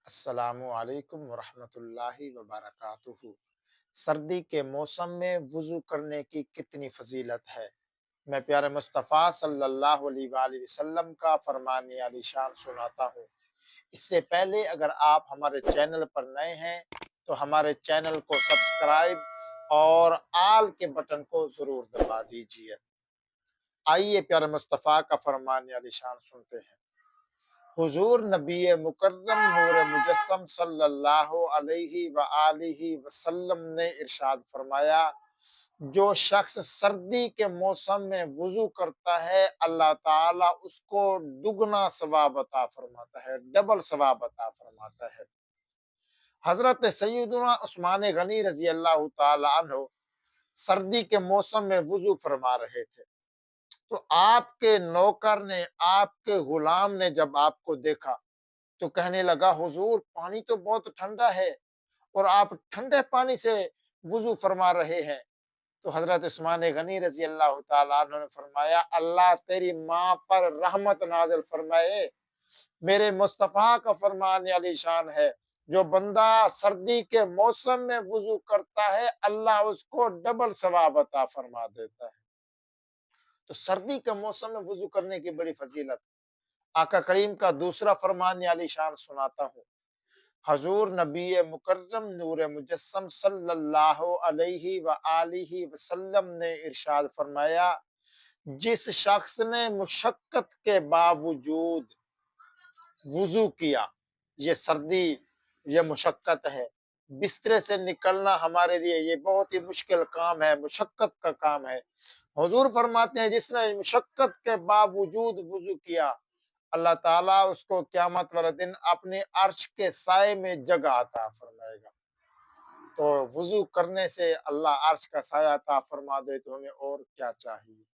السلام علیکم ورحمۃ اللہ وبرکاتہ۔ سردی کے موسم میں وضو کرنے کی کتنی فضیلت ہے، میں پیارے مصطفیٰ صلی اللہ علیہ وآلہ وسلم کا فرمان عالی شان سناتا ہوں۔ اس سے پہلے اگر آپ ہمارے چینل پر نئے ہیں تو ہمارے چینل کو سبسکرائب اور آل کے بٹن کو ضرور دبا دیجیے۔ آئیے پیارے مصطفیٰ کا فرمان عالی شان سنتے ہیں۔ حضور نبی مکرم نور مجسم صلی اللہ علیہ وآلہ وسلم نے ارشاد فرمایا، جو شخص سردی کے موسم میں وضو کرتا ہے اللہ تعالیٰ اس کو دگنا ثواب عطا فرماتا ہے، ڈبل ثواب عطا فرماتا ہے۔ حضرت سیدنا عثمان غنی رضی اللہ تعالی عنہ سردی کے موسم میں وضو فرما رہے تھے، تو آپ کے نوکر نے، آپ کے غلام نے جب آپ کو دیکھا تو کہنے لگا، حضور پانی تو بہت ٹھنڈا ہے اور آپ ٹھنڈے پانی سے وضو فرما رہے ہیں۔ تو حضرت عثمان غنی رضی اللہ تعالیٰ عنہ نے فرمایا، اللہ تیری ماں پر رحمت نازل فرمائے، میرے مصطفیٰ کا فرمان علی شان ہے، جو بندہ سردی کے موسم میں وضو کرتا ہے اللہ اس کو ڈبل ثواب عطا فرما دیتا ہے۔ تو سردی کے موسم میں وضو کرنے کی بڑی فضیلت۔ آقا کریم کا دوسرا فرمان علی شان سناتا ہوں۔ حضور نبی مکرم نور مجسم صلی اللہ علیہ وآلہ وسلم نے ارشاد فرمایا، جس شخص نے مشقت کے باوجود وضو کیا، یہ سردی، یہ مشقت ہے، بسترے سے نکلنا ہمارے لیے یہ بہت ہی مشکل کام ہے، مشقت کا کام ہے۔ حضور فرماتے ہیں جس نے مشقت کے باوجود وضو کیا اللہ تعالیٰ اس کو قیامت والے دن اپنے عرش کے سائے میں جگہ عطا فرمائے گا۔ تو وضو کرنے سے اللہ عرش کا سایہ عطا فرما دے تو ہمیں اور کیا چاہیے۔